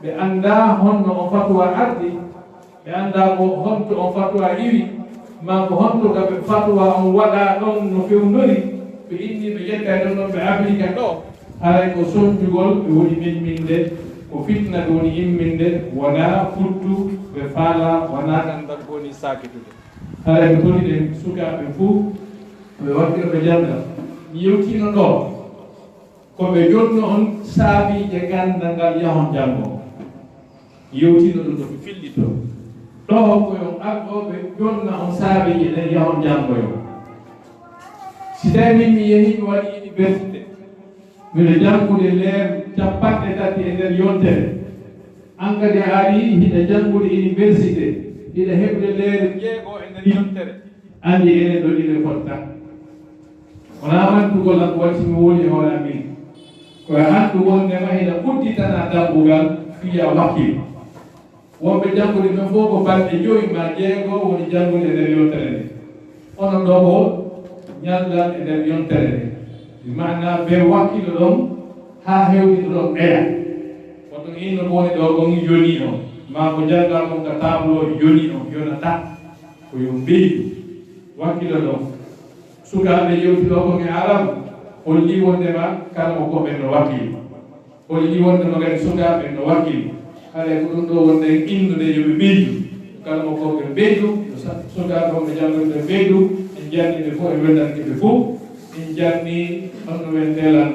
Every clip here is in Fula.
ɓe annda honno on fatwa ardi ɓe annda ko honto on fatwa iwi ma ko honto gaɓe fatwa on waɗa ɗon no fewnori ɓe inni ɓe ƴetta ɗon ɗon ɓe applique ɗo haray ko sonjugol ɓe woni mimminde ko fitna ɓe woni imminde wona futtu ɓe faala wona gandal ko woni sakitude haray ɓe toliɗe sukaɓe fuu ɓe wattira ɓe jandal mi yewtino ɗo koɓe jonno on saabiije gandal ngal yahon janngo yewtino ɗum ɗo ɓe fillito ɗo koyon arɗoɓe jonna on saabiije ɗen yahon janngoyo si tawi min mi yehi mi waɗi université miɗo janngude leer capanɗe tati e nder yontere an kadi a ari hiɗa janngude université hiɗa heɓde leer jeego e nder yontere andi enen ɗo ɗiɗe fotta wona wantugol an waɗi mi woni e hoore amin koye anndu wondema hiɗa udditana dambugal fiya wakkil wonɓe janngude men fof ko balɗe joyi ma jeego woni janngude e nder yontere nde onon ɗo ko ñallan e nder yontere nde mana ɓe wakkilo ɗon ha hewtito ɗon ɓeya woto inno ko woni ɗo kon yoni on ma ko janngal kon ka tableau yoni on yonata ko yo mbeydu wakkilo ɗon sukaɓe yewtiɗo kon e arabe holli wondema kala mo goɓɓen no wakkili holli wondema kadi sukaɓe no wakkili haɗa ko ɗum ɗo wonde innude yoɓe ɓeydu kala mo goɓɓe ɓeydu sukaɓe wonɓe janggude ɓeydu en janniɓe fof e weldanɓe fof en janni honno wen ndelan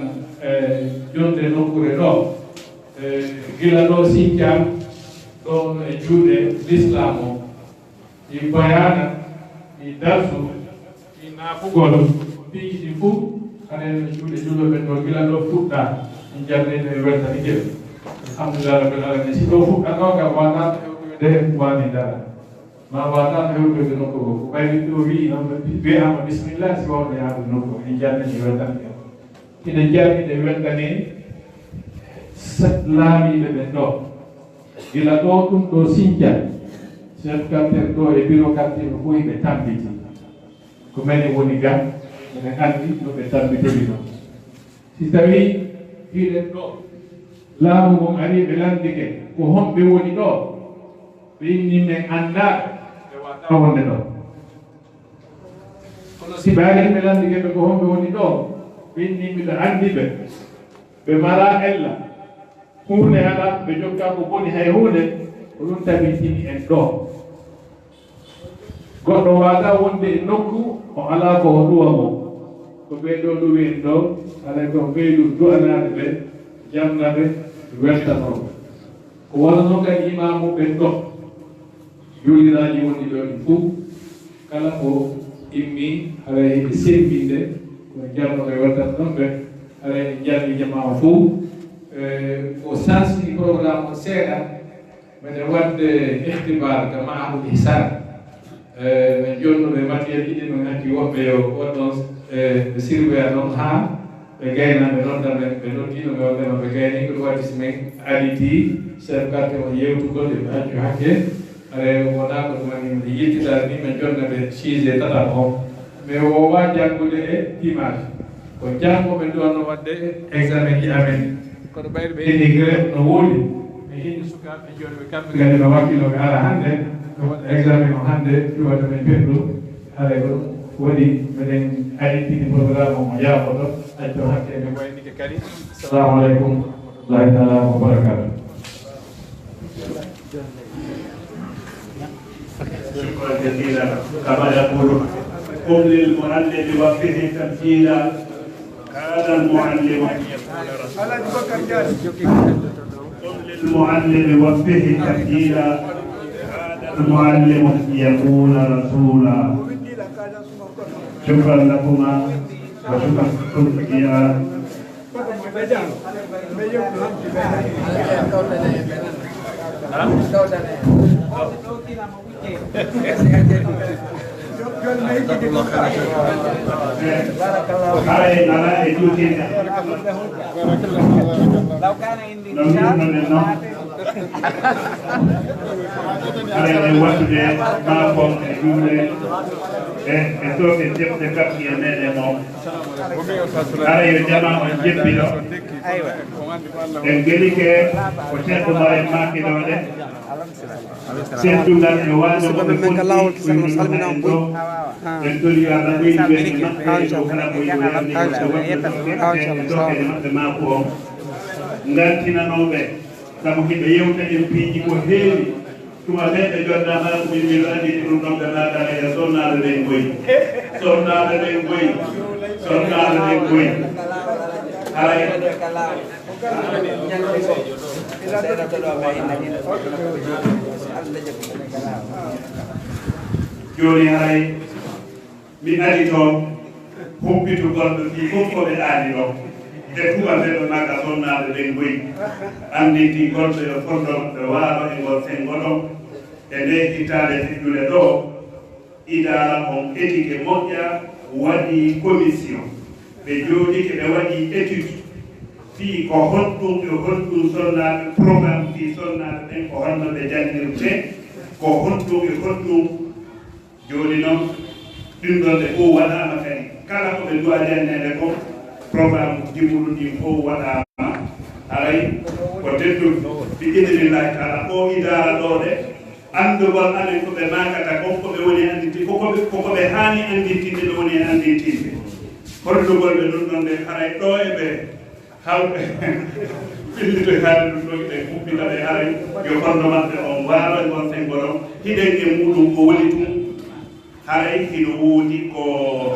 jonde nokkure ɗo gila ɗo Sinthiane ɗon e juuɗe l'islam o ɗi bayana ɗi darsu ɗi naafugol piiji ɗi fof haɗen juuɗe julɓeɓe ɗo gila ɗo fuɗɗa en jannide e weltani jeɓe alhamdulillah rabbil alamin si ɗo fuɗɗano kam watano hewɓe wani dara ma watano hewɓe nokku o ko ɓayni ɗo wi noon wiyama bisimillah si wawno yahde nokku en jannide weltani ɓe ina jannide weltani laamiɓe ɓen ɗo gila ɗo ɗum ɗo Sinthiane chef quartier ɗo e bureau quartier no fof ɓe tampiti ko mene woni gam ene anndi no ɓe tambitori noon si tawi hiɗen ɗo laamu ngon ari ɓe landike ko homɓe woni ɗo ɓe inni men anndaɓe ɓe wata wonde ɗo kono si ɓe ari ɓe landike ɓe ko homɓe woni ɗo ɓe inni mbiɗo anndi ɓe ɓe mala ella hunde ala ɓe jokka ko boni hay hunde ko ɗum tabitini en ɗo goɗɗo wata wonde e nokku o ala ko o ɗuwa mo ko ɓeɗo ɗuwi en ɗo alay ko ɓeydu du'anaɓe ɓe jamnaɓe weltanoɓe ko wona noon kadi imamu ɓen ɗo juliraji woni ɗo ɗi fof kala ko immi haray heɓe sembinde kono jamnoɓe weltat ɗon ɓe haray en jalli jama o fof o sansini programme o seeɗa mbeɗen wadde ihtibar ka mahmoud ihsan min jonnuɓe matiére ɗiɗi no ngakki woɓɓe yo waɗɗon ɓe sirwaya noon ha ɓe gaynaɓe noddamen ɓe noddino ɓe wondema ɓe gayni ko waɗi so min ariti chef quartier o yewtugol eɓe accu hakke aɗa wona ko ɗumani mde yettitare ni min jonna ɓe sujet tata o mais wowa janngude e image ko janngoɓe ɗonno wadde examen ji amen kono ɓayde ɓe énigré no woodi mi inni sukaɓe joni ɓe kamɓe kadi no wakkiloɓe ara hannde no waɗa examen o hannde cuwata men peɗɗo haɗa ko waɗi meɗen ayitini programme o mo yaafoto acco hakke ɓe waynike kadi assalamu aleykum lahi taala wa barakatu شكرا جزيلا كما يقول قم للمعلم وفه تمثيلا كان المعلم ان يكون رسولا قم للمعلم وفه تمثيلا كان المعلم ان يكون رسولا شكرا لكما وشكرا لكم يا لو كان عندي Allez, e toke defte quartier meɗen o ara yo jama on jebbino en gelike ko ceerno maren makiɗoɗe seddugal e waano koɓe ɓoyɗumen en ɗo en tori Allah ɓeydi ɓeydi maɓɓe o kala ɓoyɗumen dokede maɓɓe maako o ngantinanoɓe sabu hiɓe yewta en piiji ko heewi tuma ɓeɓe joddama ko min mbiɗo anditi ɗum ɗon ɓe naatana e sonnaɗo ɗen goyi sonnaɗo ɗen goyi sonnaɗo ɗen goyi haray joni haray mi ari toon humpitugolɗo fi fof koɓe ɗaani ɗo te tuma ɓeɓe maga sonnaɗo ɗen goyi anditi golɗo yo fonɗo ɓe waalo e ngol sengoɗon e nde hittade fiɗɗude ɗo idara on éthique moƴƴa waɗi commission ɓe jooɗike ɓe waɗi étude fii ko honɗum e honɗum sonnaɓe programme fi sonnaɓe ɓen ko honno ɓe jangirte ko honɗum e honɗum joni noon ɗinɗonde fof waɗama kadi kala ko ɓe duwa jannede ko programme jimuɗum ɗin fof waɗama haray ko teddum fi idinillahi taala o idara ɗo de andugol amen ko ɓe makata kon ko ɓe woni anditi koko ɓe hani anditinde ɓe woni anditinde hollugol ɓe ɗum ɗon nde haray ɗo e ɓe hawɓe fillito haade ɗum ɗo ɓe kuɓɓita ɓe haray yo fonno maɓɓe on waalo e gon sengoɗon hiɗen e muɗum ko woni tum haray hino woodi ko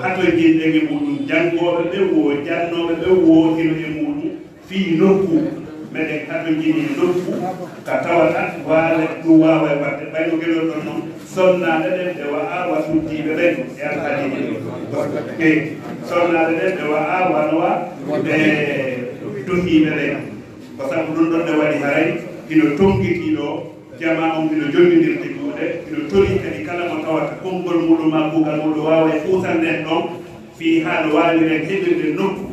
hatojinɗen e muɗum janngoɓe ɓe wo jannoɓe ɓe wo hino e muɗum fii nokku meɗen hatojini nokku ka tawata waale ɗum wawa e wadde ɓayno gueɗol ɗon noon sonnaɗe ɗen ɓe wa'a wasuddiɓe ɓen e alhadiji e sonnaɗe ɗen ɓe wa'a wanowa ɓe duhiɓe ɓen ko sabu ɗum ɗon ɗe waɗi haray hino tonguitiɗo jama on hino jondidirde juuɗe hino tori kadi kala mo tawata konngol muɗum ma kuugal muɗum wawa e fuutanɗen ɗon fi haɗo wawiren heɓirde nokku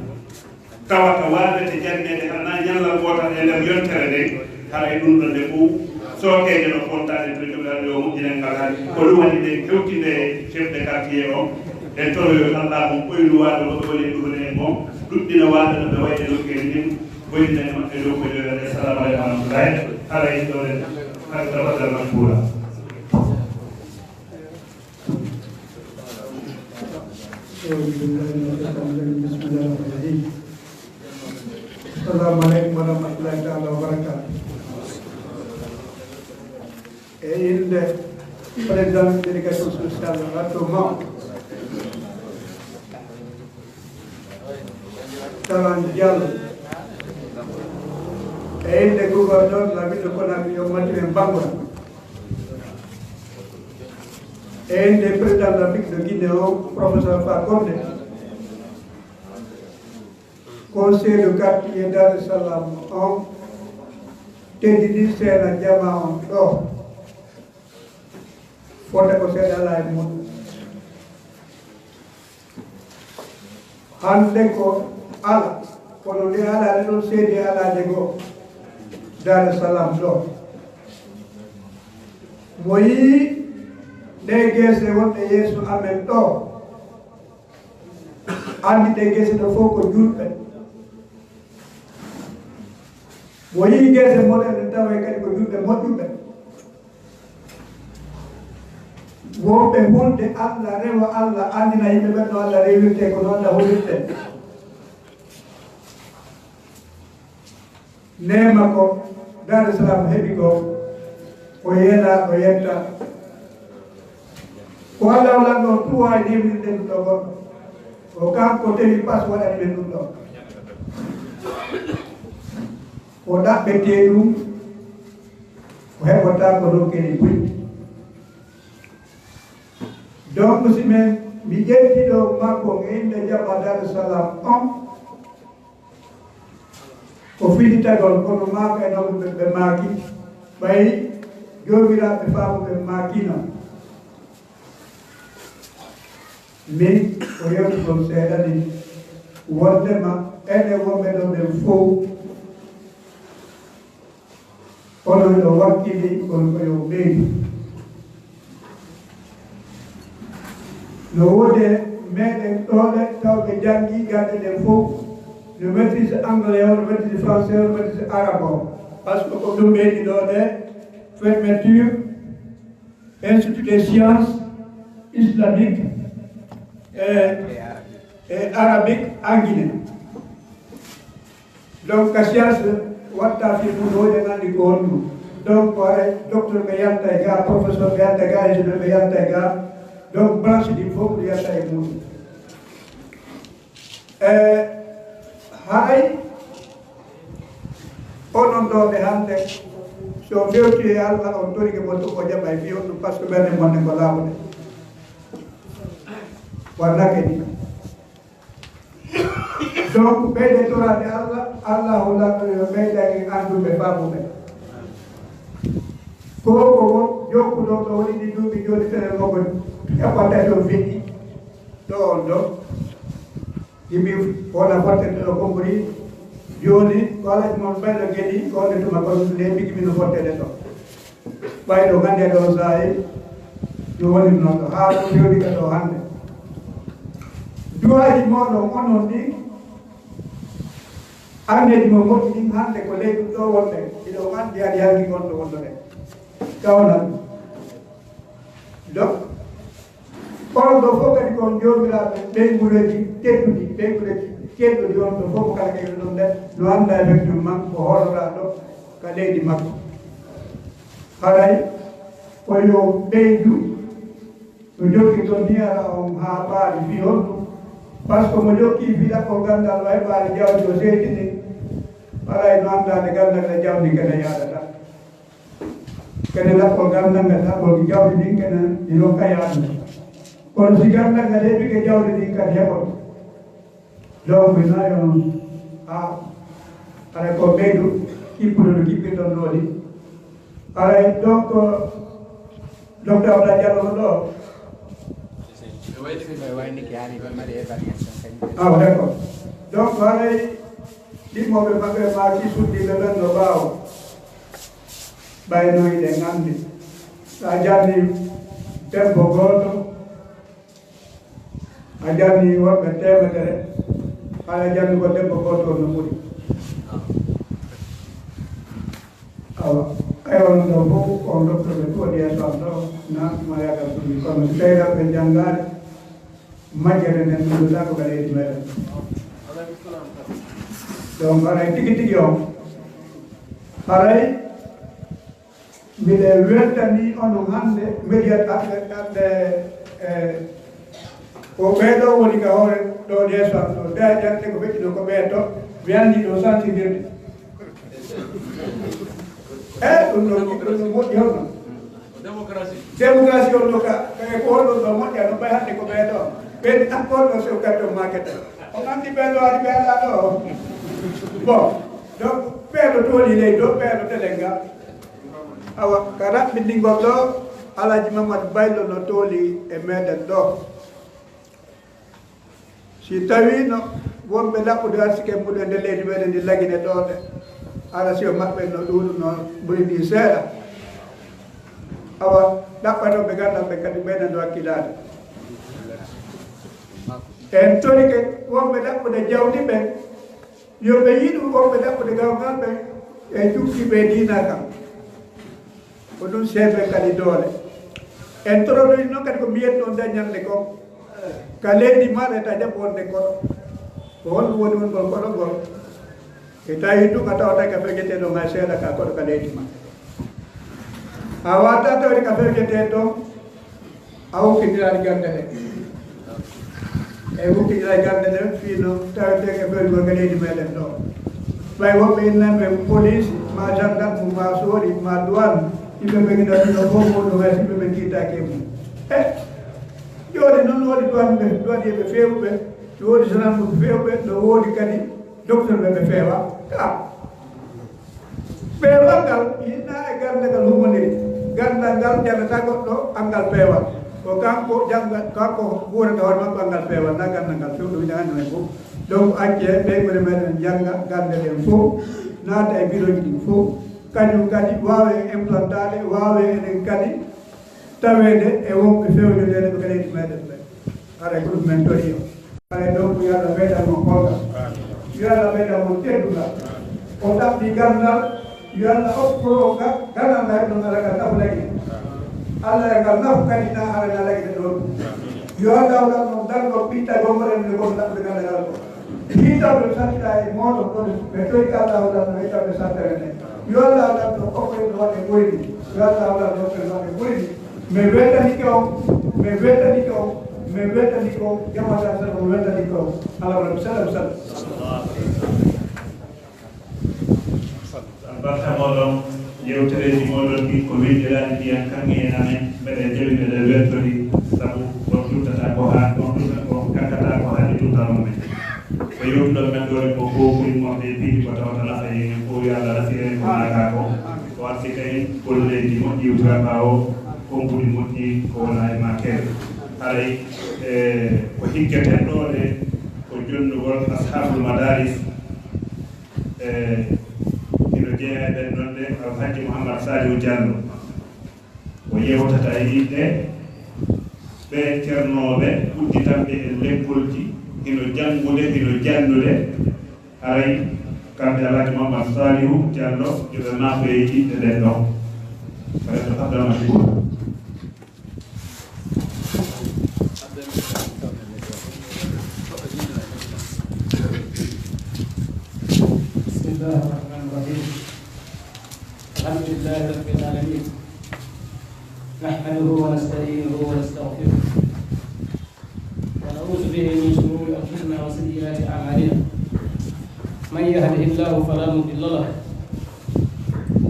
tawata waawete jannede hana ñalla gotal e nder yontere nde haray ɗum ɗon nde fof sookeje no fontade to jogaɗo o moƴƴinen ngal haali ko ɗum waɗi ɗe kewtinde chef de quartier o en toroyo Allah mon ɓoynu waade ko ɓe woni ɗum en moom ɗuɗɗina waade no ɓe wayde nokkeli ndin boyninen maɓɓe dow ko joyade assalamu aleykum warahmatullahi haray ɗoɗe hakka waɗal makura Assalamu alaikum warahmatullahi taala wabarakatuh. E inde président de délégation sociale Rato Taran Diallo e inde gouverneur de la ville de Conakry Mathieu Bangoura e inde président de la ville de Guinée professeur Fakonde, conseil de quartier Dar es Salaam on tedidi seena jama on ɗo fodde ko seeɗa ala e muɗum hande ko ala kono nde alade ɗon seedi alade goo Dar es Salaam ɗo mo yii ɗe guese wonɗe yeeso amen ɗo andi ɗe guese ɗo fof ko julɓe mo yii guese moɗen tawa kadi ko julɓe moƴƴuɓe wonɓe hulde Allah rewa Allah andina yimɓe ɓen no Allah rewirte ko no Allah hollirte nema ko Dar es Salaam heeɓi ko o yena o yetta ko Allah walan ɗo tuwa newrirde ɗum ɗo goɗɗo o kanko tewi pas waɗani ɓen ɗum ɗo o ɗaɓɓete ɗum o heɓota ko rokkeni buy donc si men mi ƴettiɗo makko e inde jamma Dar es Salaam on ko finitagol kono mako e noon ɓe maaki ɓay jomiraɓe faamu ɓe maakino min o yewti kon seeɗa ni wondema ene wonɓe ɗo ɓen fof onon ɗo wakkili on koyo ɓeydi no wode meɗen ɗoɗe tawɓe janggi gaɗe ɗen fof no maîtrise anglais o no maîtrise français o no maîtrise arabe o par ce que ko ɗum ɓeydi ɗo ɗe fermeture institut des sciences islamique et arabique en Guinée. Donc ka science watta fi muɗoɗe nandi ko honɗum donc docteur ɓe yalta e ga professeur ɓe yalta e ga ingénieur ɓe yalta e ga donc branche ɗi fof ɗo yalta e muɗum hay onon ɗo ɓe hande so fewti e Allah on torike mon ɗum o jaɓa e fiyon ɗum par ce que ɓerde monne ko laaɓuɗe wannake ni donc ɓeyde torade Allah holla ɓeydaki anduɓe famuɓe ko won jokkuɗo ɗo woni ɗi duuɓi joni tenen moko ƴaɓɓata ɗo feƴƴi ɗo on ɗo yimɓe wona fottede ɗo compris joni ko alaji moon ɓayɗo gueɗi ko onde tuma ko nde bigimino fottede ɗo ɓayɗo hande ɗo sayi ɗum woni noon ɗo haa ɗo fewɗika ɗo hande duwaji moɗon onon ɗi andeji mo moƴƴi ɗin hande ko leydi ɗo wonɓe iɗo andi aɗa yangi gonɗo wonɗo ɗe kawnan donc onon ɗo fof kadi kon jomiraɓe ɓeygureji tedduɗi ɓeygureji kedɗuɗi on ɗo fof kala kayɓe ɗum nde no anda effectivement ko horora ɗo ka leydi makko haray koyo ɓeydu no jokki toon ni ara on ha ɓaari fi honɗum par ce que mo jokki fiɗa ko gandal way ɓaari jawdi o seydini haray no andade gandal jawdi kene yaadata kene laɓɓol gandal ngal laɓɓol jawdi ɗin kene ɗino ka yaadata kono si gandal ngal heɓi ke jawdi ɗin kadi heɓon donc nayi on haray ko ɓeydu kippude no kippirɗon ɗo ɗi haray donc docteur Abdoulaye Diallo no ɗo d'accord donc haray ɗimmoɓe maɓɓe maki suddiɓe ɓen no ɓaawo ɓaynoyiɗen andi sa janni debbo gooto a janni woɓɓe temedere haɗa janni ko debbo gooto no ɓuri awa ay on ɗo fof on docteur ɓe tuwaɗi e son ɗo natuma yagal ɗumi kono so tawi ɓe janngade majjere nden ɗuɗuɗa ko galeydi meɗen donc haray tigi tigi on haray mbiɗe weltani onon hannde mbiɗiyat ɗaɓɓe ko ɓeeɗo woni ka hoore ɗo leeson ɗo nde ƴante ko feƴƴi ɗo ko ɓeeto mi anndi ɗo sensidirde ɗum ɗo moƴƴi holno démocratie on ɗo ka ko holɗon ɗo moƴƴa no ɓay hannde ko ɓeeɗo ɓeyɗi encore ɗo sew carton makete on anndi ɓeeɗo ari ɓe ala ɗo bon donc ɓeeɗo tooli leydi ɗo ɓeeɗo télé ngal awa ka raɓɓinɗingol ɗo Alaji Mamadou Baylo no tooli e meɗen ɗo si tawi no wonɓe laɓɓude arsike muɗum nde leydi meɗen ndi lagine ɗoɗe ala sio maɓɓe no ɗuuɗu no ɓuri ndi seeɗa awa ɗaɓɓatoɓe gandal ɓe kadi meɗen ɗo hakkilade en torike wonɓe ɗaɓɓude jawdi ɓen yoɓe yiɗu wonɓe ɗaɓɓude gawgal ɓe e jukkiɓe dina kam ko ɗum seeɓe kadi doole en toroɗoyi noon kadi ko mbiyet ɗon dañande ko ka leydi maɗa ta jaɓ wonde koɗo ko holɗum woni wongol koɗo ngol e tawi ɗum a tawata ka feƴeteɗo ma seeɗa ka koɗo ka leydi ma a wata tawde ka fewjete ɗon a hokkidirani gande ɗe e hokkidirani gande ɗe fino taweteke fewjugol ka leydi meɗen ɗo ɓay woɓɓe innanɓe police ma gendarme ma soori ma douane yimɓe ɓe guiɗa ɗino fof muɗum hay yimɓe ɓe kiitake mum e joni noon woodi douanier ɓe fewɓe no woodi gendarme ɓe fewɓe no woodi kadi docteur ɓe ɓe feewa ka peewal ngal yinna e gande ngal humodiri gandal ngal jannata goɗɗo angal peewal ko kanko janga kanko ɓuurata hoore makko angal peewal na gandal ngal fewɗo wiɗa hande men fof donc acce ɓeygore meɗen janga gande ɗen fof naata e bureau ji ɗin fof kañum kadi wawe implantade wawe enen kadi tawede e wonɓe fewjodede ɓe ka leydi meɗen ɓe ara ko men tori ara do ko yalla beda mo ko yalla beda mo tedula o da di gandal yalla oppo ga kana na no ala ka tabulagi alla ga naf kanina ara na lagi do yalla wala no dal ko pita gomore ne ko da daga daga ko pita do satta e modo ko betori ka da wala no ita be satta ne yalla wala to ko ko do ne koyi yalla wala do ko do ne koyi me veta ni ko jama sa sa me veta ni ko ala wala sallam barka moɗon yewtereji moɗon ɗi ko wiɗirani mbiyan kanŋe en amen mbeɗe jewinede weltori saabu on duttata ko ha on kakkata ko haade duttano men ko yewtuɗon men ɗore ko ɓuri morde piidi ko tawata nafa en ko yo Allah rafire ko naka ko o arti kay golleji moƴƴi yewtira ɓawo konkuɗi moƴƴi ko wona e ma keere haray ko higgeten ɗone ko jonnugol ashabul madaris jeeɗen ɗon ɗe Alhaji Mouhammad Saliou Diallo o yewtata e yimɓe ɓe ceernoɓe udditanɓe e lekkolji hino janngude hino jannude haray kamɓe Alhaji Mouhammad Saliou Diallo yoɓe maafo e yimɓe ɗen ɗon ɓeɗo abdamati الحمد لله رب العالمين نحمده ونستعينه ونستغفره ونعوذ به من شرور انفسنا وسيئات اعمالنا من يهده الله فلا مضل له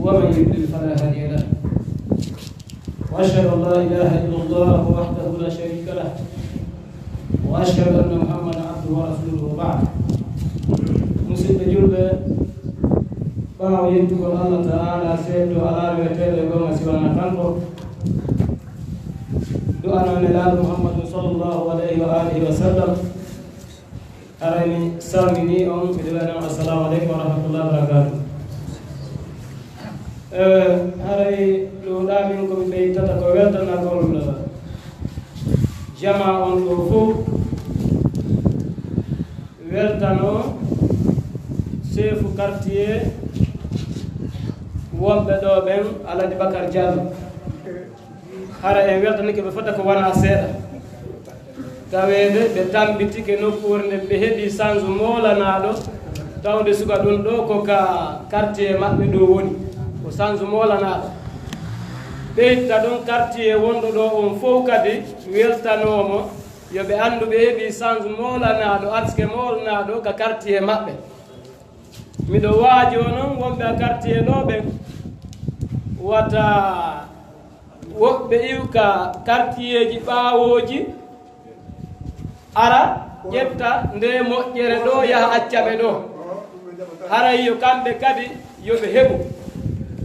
ومن يضلل فلا هادي له واشهد ان لا اله الا الله وحده لا شريك له واشهد ان محمدا عبده ورسوله وبعد مسلم جلبه ɓaawo yettugol Allah taala seeddo alaano weteede gonga siwana kanko du'anone laaɗo Muhammadun sallllahu alayhi wa alihi wa sallam arani salmini on mbiɗo waɗan assalamu aleykum wa rahmatullahi wa barakatuh haray ɗoɗamin komi ɓeytata ko weltanagol jama on ɗo fof weltano chef quartier wonɓe ɗo ɓen Alhaji Bakar Diallo hara en weltanike ɓe fota ko wona seeɗa taweede ɓe tambitike nokkuure nde ɓe heɓi change molanaɗo tawde suka ɗum ɗo ko ka quartier maɓɓe ɗo woni ko change molanaɗo ɓeyta ɗum quartier wonɗo ɗo on fof kadi weltanomo yoɓe anndu ɓe heɓi change molanaɗo arske molanaɗo ka quartier maɓɓe miɗo waajo noon wonɓe a quartier ɗo ɓen wata woɓɓe iwka quartier ji ɓaawoji ara ƴetta nde moƴƴere ɗo yaha accaɓe ɗo haray yo kamɓe kadi yoɓe heɓu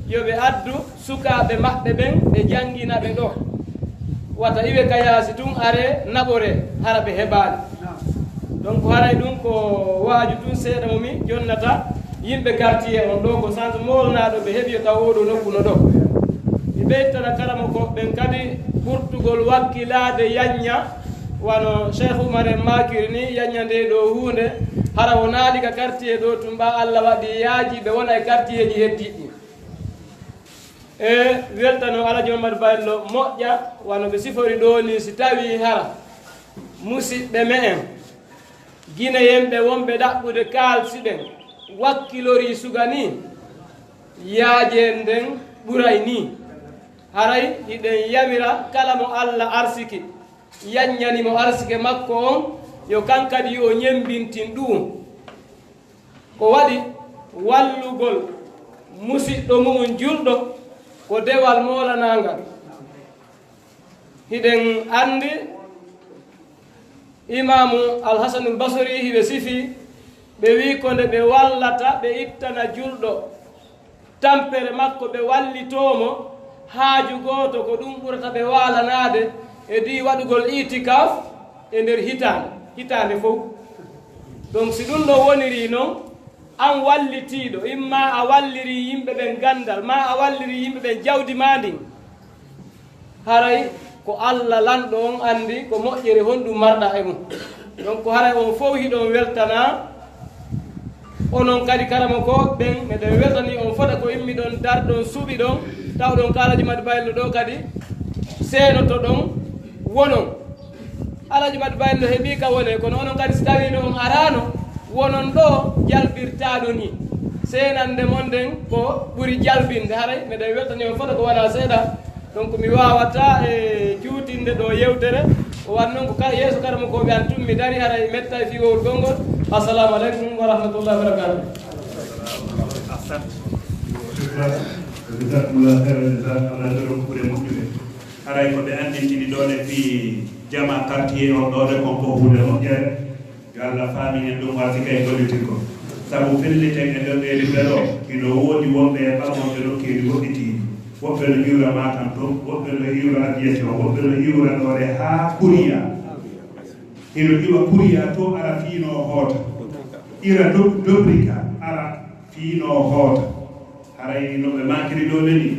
yoɓe addu sukaaɓe maɓɓe ɓen ɓe janngina ɓe ɗo wata iwe ka yaasi tun are naɓore hara ɓe heɓaani donc haray ɗum ko waaju tun seeɗa momi jonnata yimɓe quartier on ɗo ko change molnaɗo ɓe heeɓi yo taw oɗo nokkuno ɗo mi ɓeytana kalama ko ɓen kadi ɓurtugol wakkilade yañña wano Cheikh Oumar en makiri ni yañña nde ɗo hunde hara o naaɗi ka quartier ɗo tumba Allah waɗi yaaji ɓe wona e quartier ji heddiɗi e weltano Alhaji Mamadou Baylo moƴƴa wano ɓe sifori ɗo ni si tawi hara musidɓe me en guineyen ɓe wonɓe ɗaɓɓude kaalsi ɓen wakkilori suga ni yaajen nden ɓuray ni haray hiɗen yamira kala mo Allah arsiki yaññanimo arsike makko on yo kankadi yo ñembintin ɗum ko waɗi wallugol musidɗo mumum julɗo ko dewal molanangal hiɗen andi imamu Alhasanul Basri hiɓe sifi ɓe wi ko nde ɓe wallata ɓe ittana julɗo tampere makko ɓe wallitomo haaju gooto ko ɗum ɓurata ɓe waalanade e di waɗugol itikaf e nder hitande fof donc si ɗum ɗo woniri noon an wallitiɗo imma a walliri yimɓe ɓen gandal ma a walliri yimɓe ɓen jawdi ma ndin haray ko Allah lanɗo on andi ko moƴƴere honɗum marɗa e mum donc haray on fof hiɗon weltana onon kadi karama ko ɓen meɗen weltani on fota ko immi ɗon darɗon suuɓi ɗon tawɗon Alaji Mady Baylo ɗo kadi seenoto ɗon wonon Alaji Mady Baylo heeɓi ka wone kono onon kadi so tawino on arano wonon ɗo jalbirtaɗo ni seenande mon nden ko ɓuri jalbinde haray meɗen weltani on fota ko wona seeɗa donc mi wawata e juutinde ɗo yewtere o wat noon ko kala yeeso karama koɓe an tummi dari haray metta e fiwowol gongol assalamu aleykum wa rahmatullahi wa barakatuh jazakumullahu khairan Allah doron kure moƴƴude haray ko ɓe andintini ɗon e fi jama quartier on ɗone kon ko hunde moƴƴere yo Allah faaminen ɗum wasi kay gollitir ko sabu felliten e nder ɗeɗi ɓeɗo ino woodi wonɓe e ɓalmoɓe nokkeji goɗɗitiɗi woɓɓe no iwra Matam to woɓɓe no iwra Diété o woɓɓe no iwra ɗore ha Kuriya ino iwa Kuriya to ara fiino hoota ira Dobrika ara fiino hoota haray no ɓe makiri ɗo neni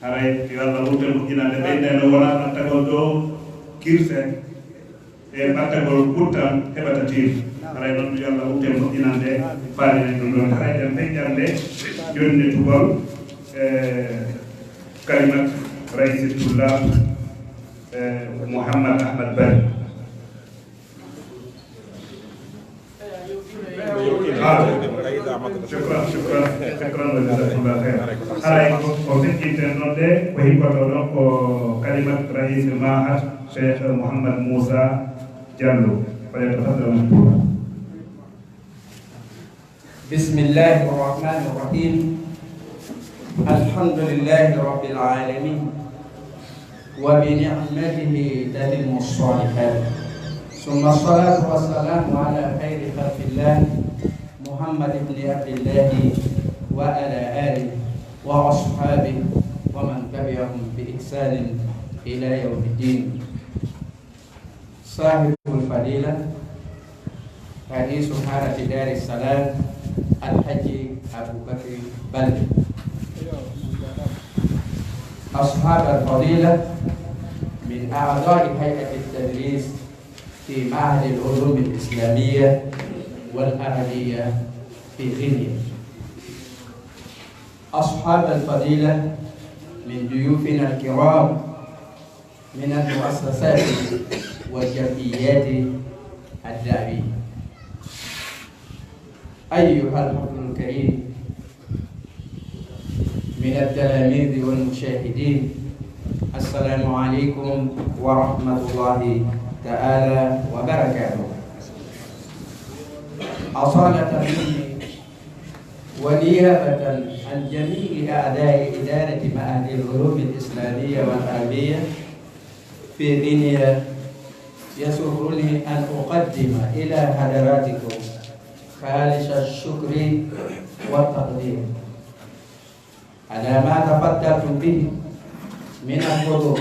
haray yo Allah wurten moƴƴinande ɓeyde no wona ɓattagol ɗo kirsen e ɓattagol ɓuttan heɓata tiim haray noon yo Allah wurten moƴƴinande faalinen ɗum ɗon haray ɗen feƴƴande jonni tugol kalimat Raisatullah Mouhammad Ahmad Bari shukran wa jazakumullahu khairan haray ko fecciten noon de ko hippoto ɗon ko kalimat rais Mahad Cheikh Mouhammad Moussa Diallo falyatafaddal mashkura bismillahi rahmani rahim الحمد لله رب العالمين وبنعمته تتم الصالحات ثم الصلاة والسلام على خير خلق الله محمد بن عبد الله وعلى آله وأصحابه ومن تبعهم بإحسان إلى يوم الدين صاحب الفضيلة رئيس حارة دار السلام الحج أبو بكر بلد أصحاب الفضيلة من أعضاء هيئة التدريس في معهد العلوم الإسلامية والعربية في غينيا أصحاب الفضيلة من ضيوفنا الكرام من المؤسسات والجمعيات الدعوية أيها الحفل الكريم من التلاميذ والمشاهدين السلام عليكم ورحمة الله تعالى وبركاته أصالة مني ونيابة عن جميع أعضاء إدارة معهد العلوم الإسلامية والعربية في غينيا يسرني أن أقدم إلى حضراتكم خالص الشكر والتقدير على ما تفضلتم به من الحضور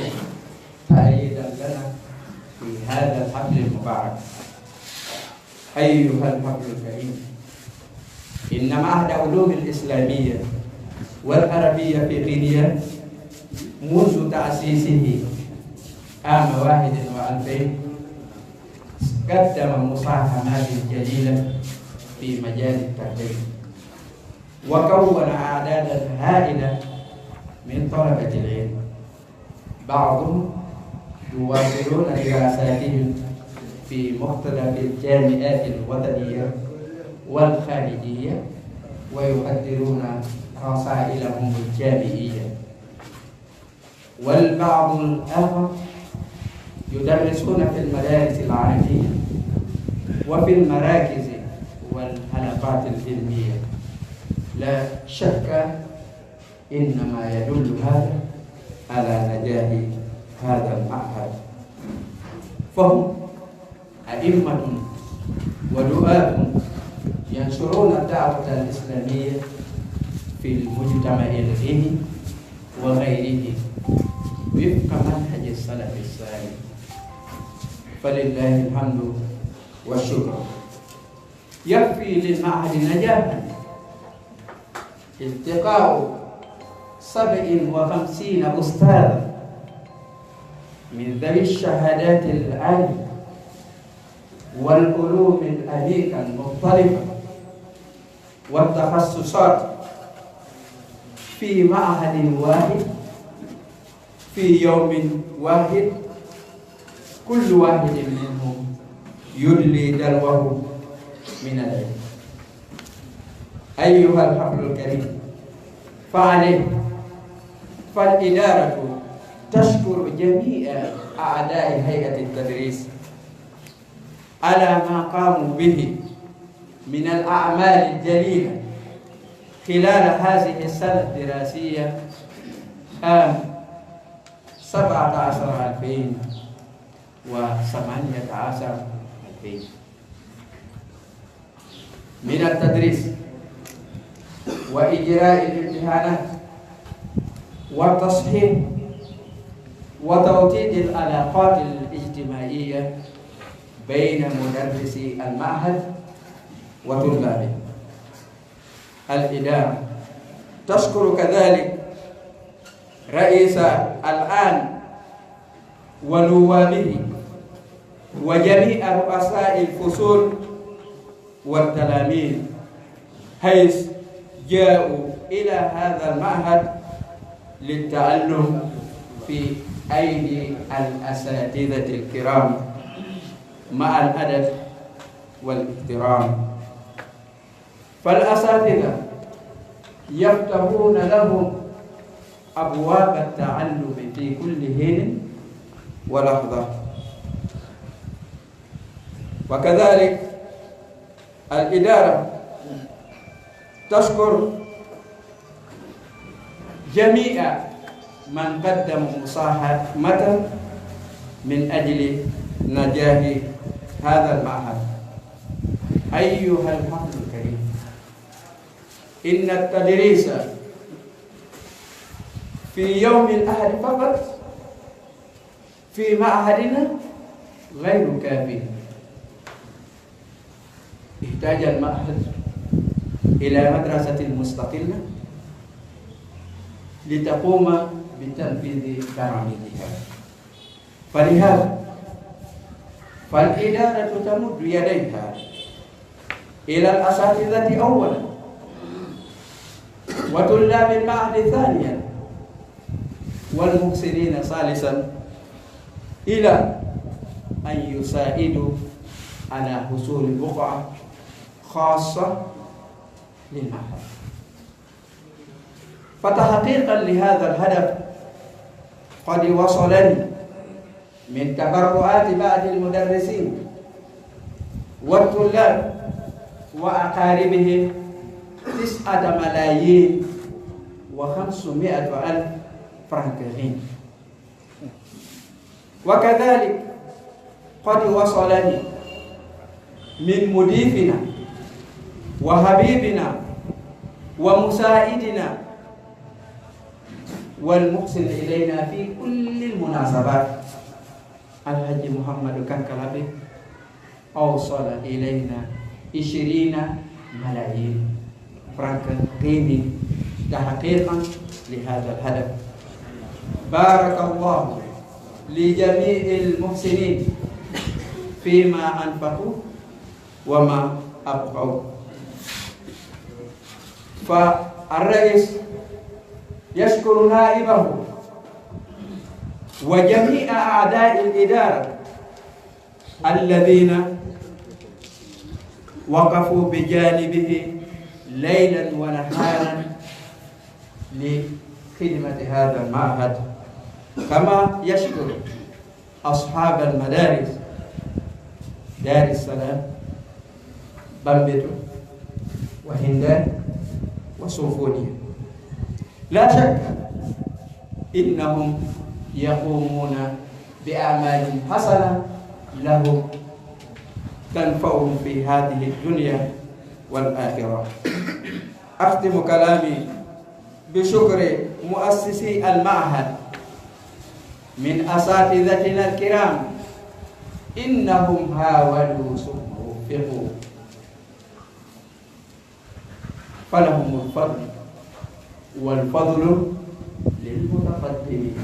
تأييدا لنا في هذا الحفل المبارك. أيها الحفل الكريم، إن معهد علوم الإسلامية والعربية في غينيا منذ تأسيسه عام 2000 قدم مساهمات جليلة في مجال التعليم وكون أعدادا هائلة من طلبة العلم، بعضهم يواصلون دراساتهم في مختلف الجامعات الوطنية والخارجية ويؤدرون رسائلهم الجامعية، والبعض الآخر يدرسون في المدارس العربية وفي المراكز والحلقات العلمية. لا شك إنما يدل هذا على نجاح هذا المعهد، فهم أئمة ودعاة ينشرون الدعوة الإسلامية في المجتمع الغني وغيره وفق منهج السلف الصالح، فلله الحمد والشكر. يكفي للمعهد نجاحا التقاء 57 أستاذا من ذوي الشهادات العالية والعلوم الأنيقة المختلفة والتخصصات في معهد واحد في يوم واحد، كل واحد منهم يدلي دلوه من العلم. أيها الحفل الكريم، فالإدارة تشكر جميع أعداء هيئة التدريس على ما قاموا به من الأعمال الجليلة خلال هذه السنة الدراسية عام 17/2018 من التدريس وإجراء الامتحانات والتصحيح وتوطيد العلاقات الاجتماعية بين مدرسي المعهد وطلابه. الإدارة تشكر كذلك رئيس الآن ونوابه وجميع رؤساء الفصول والتلاميذ حيث جاءوا إلى هذا المعهد للتعلم في أيدي الأساتذة الكرام مع الأدب والاحترام. فالأساتذة يفتحون لهم أبواب التعلم في كل حين ولحظة. وكذلك الإدارة تشكر جميع من قدموا مساهمة من أجل نجاح هذا المعهد. أيها الحفل الكريم، إن التدريس في يوم الأحد فقط في معهدنا غير كافي. احتاج المعهد إلى مدرسة مستقلة لتقوم بتنفيذ برامجها. فلهذا فالإدارة تمد يديها إلى الأساتذة أولا وطلاب المعهد ثانيا والمحسنين ثالثا إلى أن يساعدوا على حصول بقعة خاصة للمعهد. فتحقيقا لهذا الهدف قد وصلني من تبرعات بعض المدرسين والطلاب وأقاربهم 9,500,000 فرنك. وكذلك قد وصلني من مضيفنا وحبيبنا ومساعدنا والمحسن إلينا في كل المناسبات الحاج محمد كنكلابي أوصل إلينا 20 ملايين فرنك قيمة تحقيقا لهذا الهدف. بارك الله لجميع المحسنين فيما أنفقوا وما أبقوا. فالرئيس يشكر نائبه وجميع أعداء الإدارة الذين وقفوا بجانبه ليلا ونهارا لخدمة هذا المعهد. كما يشكر أصحاب المدارس دار السلام، بامبيتو وهندان وسوفونيا. لا شك إنهم يقومون بأعمال حسنة لهم تنفعهم في هذه الدنيا والآخرة. أختم كلامي بشكر مؤسسي المعهد من أساتذتنا الكرام، إنهم حاولوا ثم وفقوا، فلهم الفضل والفضل للمتقدمين.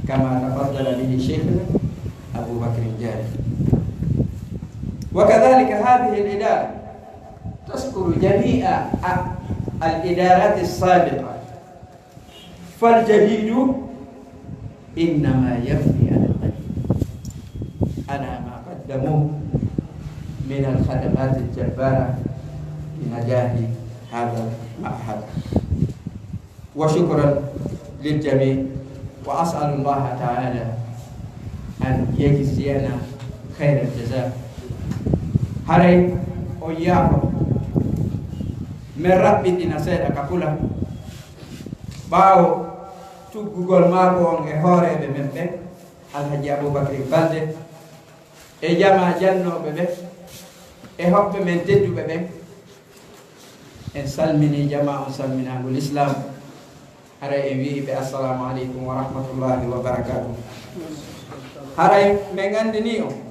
كما تفضل به شيخنا أبو بكر الجاري. وكذلك هذه الإدارة تذكر جميع الإدارات السابقة، فالجديد إنما يبني على القديم، على ما قدموه من الخدمات الجبارة لنجاح هذا المعهد. وشكرا للجميع، وأسأل الله تعالى أن يجزينا خير الجزاء. هري وياكم من ربي نسيت كقولا باو تقول ماكو هوري بمنبه الحاج أبو بكر بالده إجماع جنو ببه إحب من تدو ببه إن سلمني جماعة سلمنا بالإسلام. هري إبي السلام عليكم ورحمة الله وبركاته. هري من عندني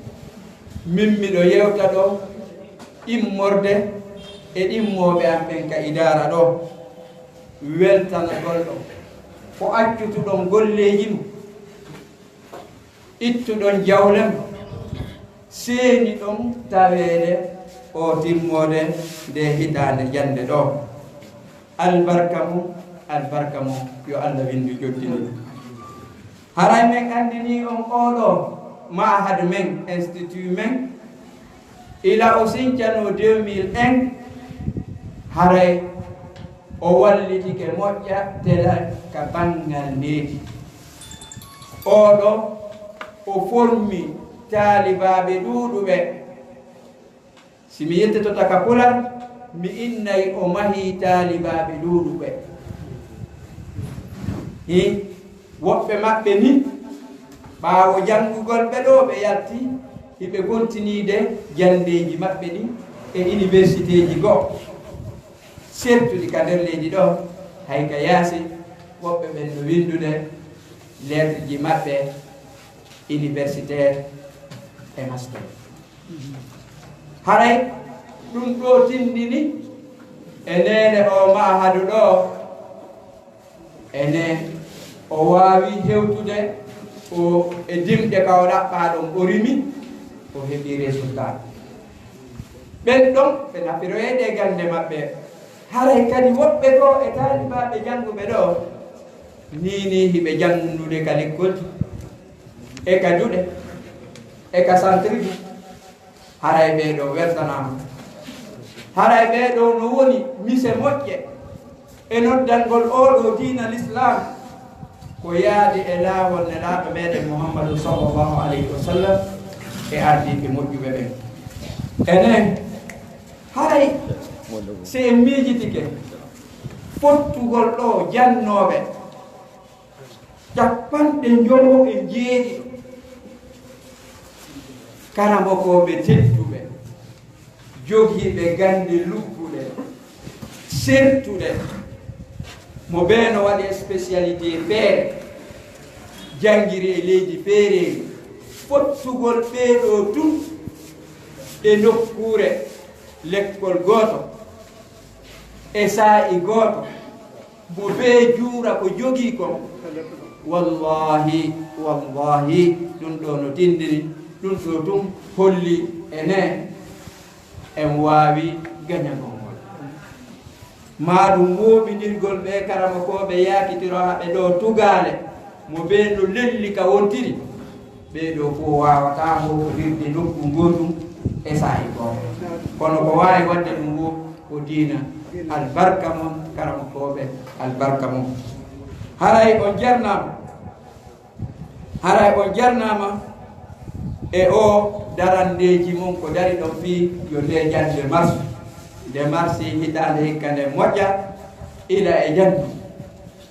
mimmi ɗo yewta ɗo immorde e ɗimmoɓe amɓen ka idara ɗo weltanagol ɗo ko accutuɗon golleji mum, ittuɗon jawlem, seeni ɗon tawede o timmode nde hitande jande ɗo. Albarka mum yo Allah windu joddini. Haray men andini on oɗo mahad men institut men ila o sincano 2001 haray o wallitike moƴƴa tela ka bangal needi oɗo o formi taalibaɓe ɗuɗuɓe. simi yettetota ka pular mi innay o mahi taalibaɓe ɗuɗuɓe. woɓɓe maɓɓe ni ɓaawo janngugol ɓe ɗo ɓe yalti hiɓe kontinide jandeji maɓɓe ɗi e université ji goo surtout ɗi ka nder leydi ɗo hay ka yaasi woɓɓe ɓen no windude lettre ji maɓɓe universitaire e master. haray ɗum ɗo tindini e nene o mahadu ɗo ene o waawi hewtude o e dimɗe ka o ɗaɓɓa ɗon o rimi o heɓi résultat. ɓen ɗon ɓe nafiroyede gande maɓɓe. haray kadi woɓɓe ɗo e taalibaɓe jannguɓe ɗo nini hiɓe janndude ka lekkolji e ka juɗe e ka centre ji. haray ɓeɗo weltanama. haray ɓeɗo no woni mise moƴƴe e noddangol oɗo diina l'islam ko yaadi e laawol nelaaɗo meɗen Muhammadu sallllahu alayhi wa sallam e ardiɓe moƴƴuɓe ɓen. enen haray si en miijitike fottugol ɗo jannooɓe 97 karambokoɓe tedduɓe jogiiɓe gande lugguɗe sertuɗe mo ɓeeno waɗi spécialité feere janngiri e leydi feereeri fottugol ɓeeɗo tun e nokkuure lekkol gooto e saa'i gooto mo bee juura ko jogii ko wallahi ɗum ɗo no tindiri ɗum ɗo tun holli enen en waawi gañagol maɗum moɓidirgol ɓe karama koɓe yakitiro haɓe ɗo tugaale mo ɓe no lelli ka wontiri ɓeɗo fof wawata hokodirde nokku gotum e saahi goto kono ko wawi wadde ɗum wo ko diina albarka mon karama koɓe albarka mon. haray on jarnama e o darandeji mon ko dari ɗon fi yo nde jande mars nde marsi hitande hikka nde moƴƴa ila e jandu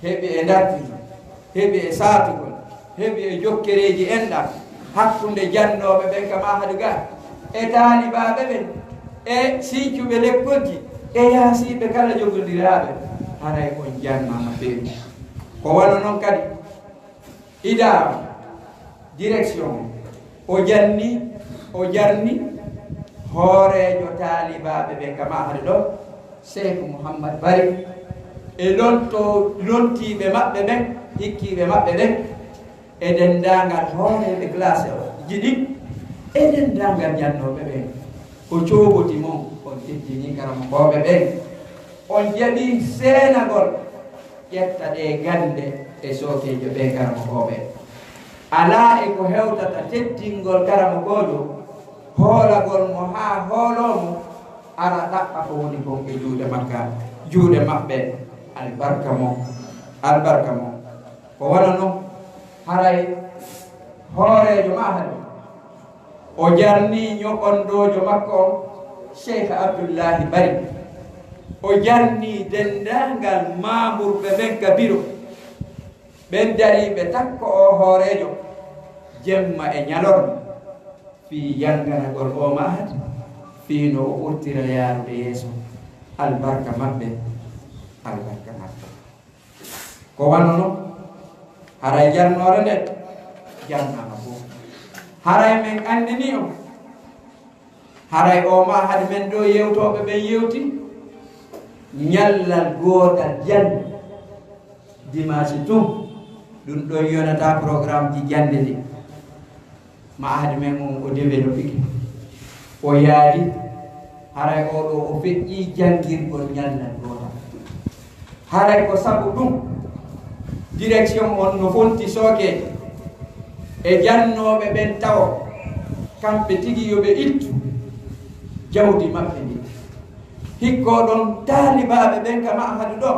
heɓi e darti heɓi e satugol heɓi e jokkereji enɗam hakkunde jannoɓe ɓen ka mahadu ga e taalibaɓe ɓen e sincuɓe lekkolji e yaasiɓe kala jogodiraɓe. haray on jannama feewi ko wano noon kadi idara direction o jarni hoorejo taalibaɓe ɓe ka mahade ɗo Cheikh Mouhammad Bari e lontiɓe maɓɓe ɓen hikkiɓe maɓɓe ɓen e dendagal hooreɓe classe o jiɗi e dendagal jannoɓe ɓen ko cooboti mon on teddini karamokoɓe ɓen on jaɓi seenagol ƴetta ɗe gande e sookejo ɓe karamokoɓe ala e ko hewtata teddingol karamokojo hoolagol mo ha hoolomo ara ɗaɓɓa ko woni kon e juuɗe makka juuɗe maɓɓe albarka mo ko wona noon haray hoorejo ma hade o jarni ñoɓondojo makko on cheikh abdoullahi bari o jarni dendagal mambourɓe ɓen kabiro ɓen dari ɓe takko o hoorejo jemma e ñalorma fi yanganagol o ma hade fi no o ɓurtira yaarude yeeso albarka maɓɓe ko wanno noon haray jarnore nde jarnama fof haray men andini o haray o ma hade men ɗo yewtoɓe ɓen yewti ñallal gotal jande dimanche tum ɗum ɗon yonata programme ji jande ɗi ma hade men on o développiki o yaadi haray oɗo o feƴƴi jangirgol ñallal gotal haray ko sabu ɗum direction on no fonti sookeje e jannoɓe ɓen tawa kamɓe tigi yoɓe ittu jawdi maɓɓe ndi hikko ɗon taalibaɓe ɓen kama hade ɗo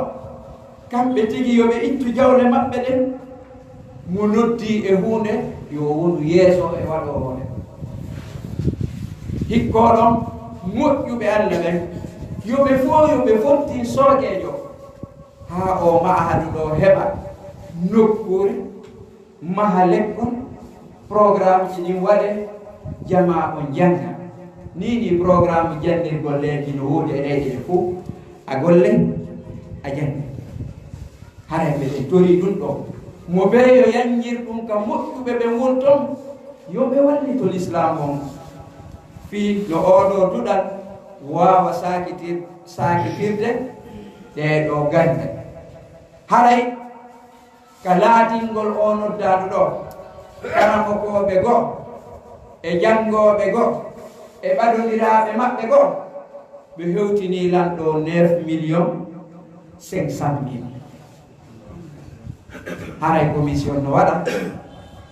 kamɓe tigi yoɓe ittu jawle maɓɓe ɗen mo noddi e hunde yo wondu yeeso e waɗo one hikko ɗon moƴƴuɓe allah ɓen yoɓe fof yoɓe fonti sookejo ha o mahadu ɗo heɓa nokkure maha lekkol programme ji ɗin waɗe jama o janga ni programme jandirgol leydi no woodi e leydi ɗe fof a golle a jangi haray ɓeɗen tori ɗum ɗo mo ɓeyo yanjir ɗum ka moƴƴuɓe ɓen won toon yoɓe walli to l'islam on fi no oɗo duɗal wawa sakitirde ɗeɗo gande haray ka laatingol o noddaɗo ɗo karamokoɓe goo e jangoɓe goo e ɓaɗodiraɓe maɓɓe goo ɓe hewtini lanɗo 9.500.000 haray commission no waɗa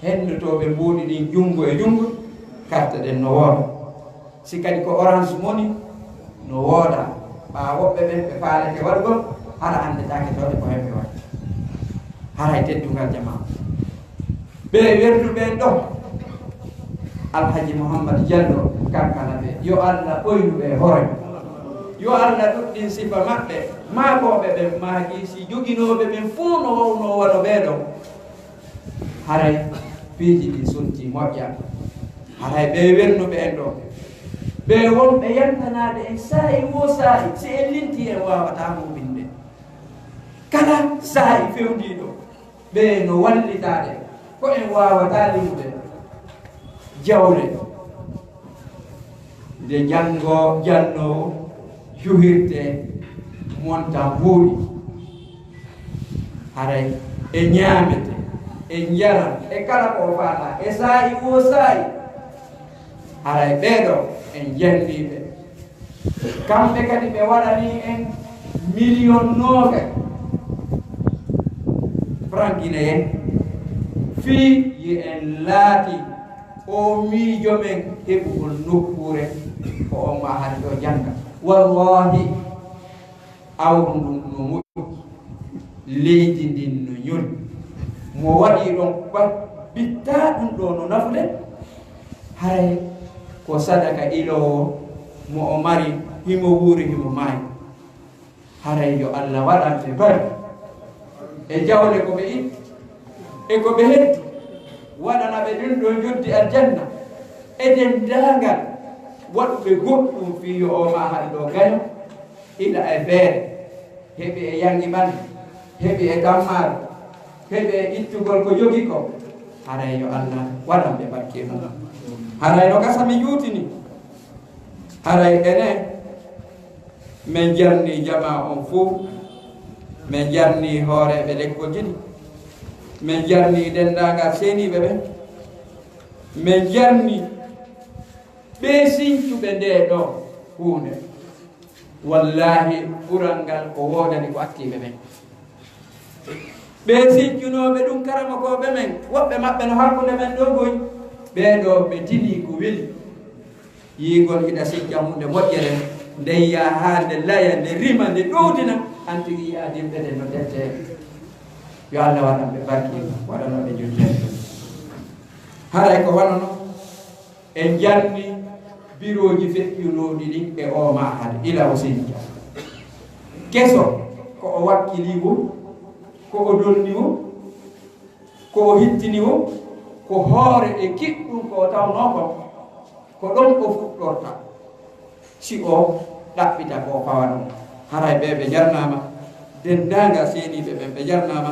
hennotoɓe mbuuɗi ɗin jungo e jungo carte ɗen no wooda si kadi ko orange money no wooda ɓa woɓɓe ɓen ɓe faalete waɗgol hara andetake tawde ko hemɓe waɗi haray teddugal jama ɓe werduɓen ɗo alhaji mouhamadou diallo kankana ɓe yo allah ɓoynuɓe hoore yo allah ɗuɗɗin sifa maɓɓe maakoɓe ɓen maaki si joguinoɓe ɓen fuu no wawno waɗo ɓeeɗo haray piiji ɗi sonti moƴƴa haray ɓe wernuɓe en ɗo ɓe wonɓe yantanade en saahi wo saahi si en linti en wawata muminde kala saahi fewdiɗo ɓe no wallitade ko en wawata limuɓe jawle nde jannowo juhirte montan buuɗi haray e ñaamete e njaram e kala ko faata e saahi wo saahi haray ɓeeɗo en janniɓe kamɓe kadi ɓe waɗani en million nooga franc guinéen fii yi en laati o miijo men heɓugol nokkure ko on ma hade ɗo janga wallahi awru ndun no moƴƴi leydi ndin no ñoli mo waɗi ɗon bitta ɗum ɗo no nafude haray ko sadaka ilowo mo o mari himo wuuri himo maayi haray yo allah waɗante bari e jawle ko ɓe itti e ko ɓe heddi waɗana ɓe ɗin ɗo joddi aljanna e dendagal waɗuɓe goɗɗum fiyo o ma haɗa ɗo gaño ila e beere heɓi e yangi ɓandu heɓi e gammaro heɓi e ittugol ko jogi ko haray yo allah waɗan ɓe barke mum haray no gasa mi juutini haray ene min jarni jama on fof min jarni hooreɓe lekkol jiɗi min jarni dendagal seniɓe ɓe min jarni ɓe siñcuɓe nde ɗo hunde wallahi ɓural ngal ko wodani ko attiɓe men ɓe siñcunoɓe ɗum karamakoɓe men woɓɓe maɓɓe no hakkude men ɗo goy ɓeɗo ɓe tini ko weli yigol hiɗa siñca hunde moƴƴere nde yiya ha nde laya nde rima nde ɗowdina an tigi yiya dimɓe ɗe no dette yo Allah waɗanɓe barki waɗanoɓe juttede haray ko wanono en jarni biroji feƴƴunoɗi ɗi e o mahade ila o siñca keso ko o wakkiliwo ko o dolniwo ko o hittiniwo ko hoore e kiɗɗum ko tawno ko ɗon o fuɗɗorta si o ɗaɓɓita ko fawa ɗum haray ɓe jarnama dendaga seeniɓe ɓen ɓe jarnama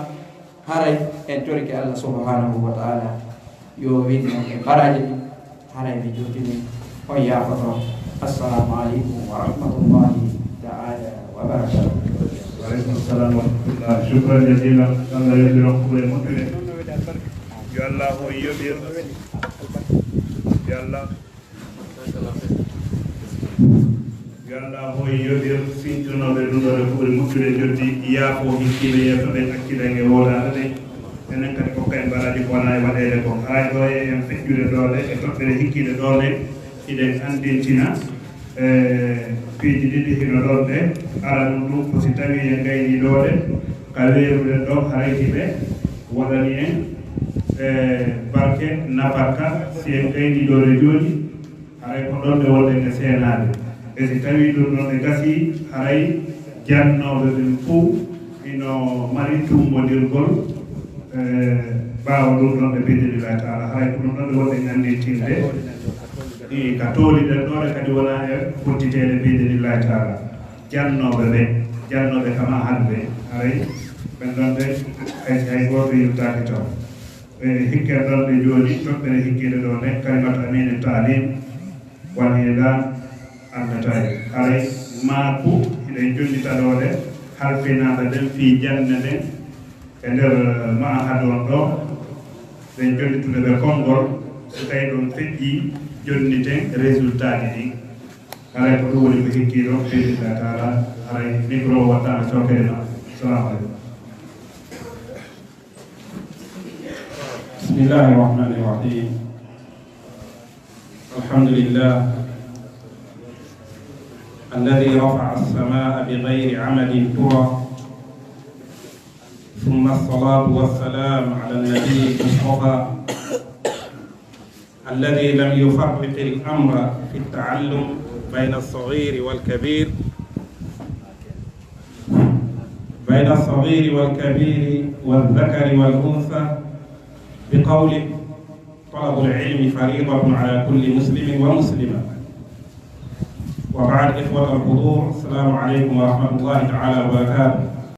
haray en torike Allah subhanahu wa ta'ala yo winno e baraji ɗi haray ɓe jottini on yafoto assalamu aleykum wa rahmatullahi ta'ala wa barakatuh. Waaleykum salam wa rahmatullah. Shukran jazilan. Allah yoɓiro kuɓe moƴƴude yo Allah o yoɓir yo Allah o yoɓir siñtunoɓe ɗuɗoɓe kuɓe moƴƴude joddi yaafo hikkiɓe yeeso ɓen hakkilen e woɗade ɗe enen kadi kokka en baraji ko wona e waɗede ko hay ɗo e en feƴƴude ɗole e toɓɓere hikkiɗe ɗole iɗen andintina piiji ɗiɗi hino ɗon ɗe ara ɗum ɗum ko si tawi en gayni ɗole ka weeruɗen ɗo harayki ɓe waɗani en barke nabarka si en gayni ɗole joni haray ko ɗon ɓe wonɗen e seenade e si tawi ɗum ɗon ɓe gasi haray jannoɓe ɓen fof ino mari tummodirgol ɓaawa ɗum ɗon ɓe bidinillahi taala haray ko ɗum ɗon ɓe wonɗen andintinde i ka tooliɗen ɗore kadi wona e futtitede bidinillahi taala jannoɓe kama hanɓe haray ɓen ɗon ɓe hay goto yiltaki taw hikken ɗon ɓe joni toɓɓere hikkide ɗo ne kalimatu amine talim walhila andatari haray maaku hiɗen jonnita ɗole halfinaɗa ɗen fi jande ɗen e nder mahad on ɗo ɓen jonnitude ɓe konngol so tawi ɗum feƴƴi jonniten résultat ji ɗi haray ko ɗum woni ko hikkiɗo biɗillah taala haray micro o wattama cokere ma salamu aleykum. Bismillahi rahmani rahim. Alhamdulillah الذي رفع السماء بغير عمد ترى ثم الصلاة والسلام على النبي المصطفى الذي لم يفرق الأمر في التعلم بين الصغير والكبير والذكر والأنثى بقوله طلب العلم فريضة على كل مسلم ومسلمة. وبعد إخوة الحضور السلام عليكم ورحمة الله تعالى وبركاته.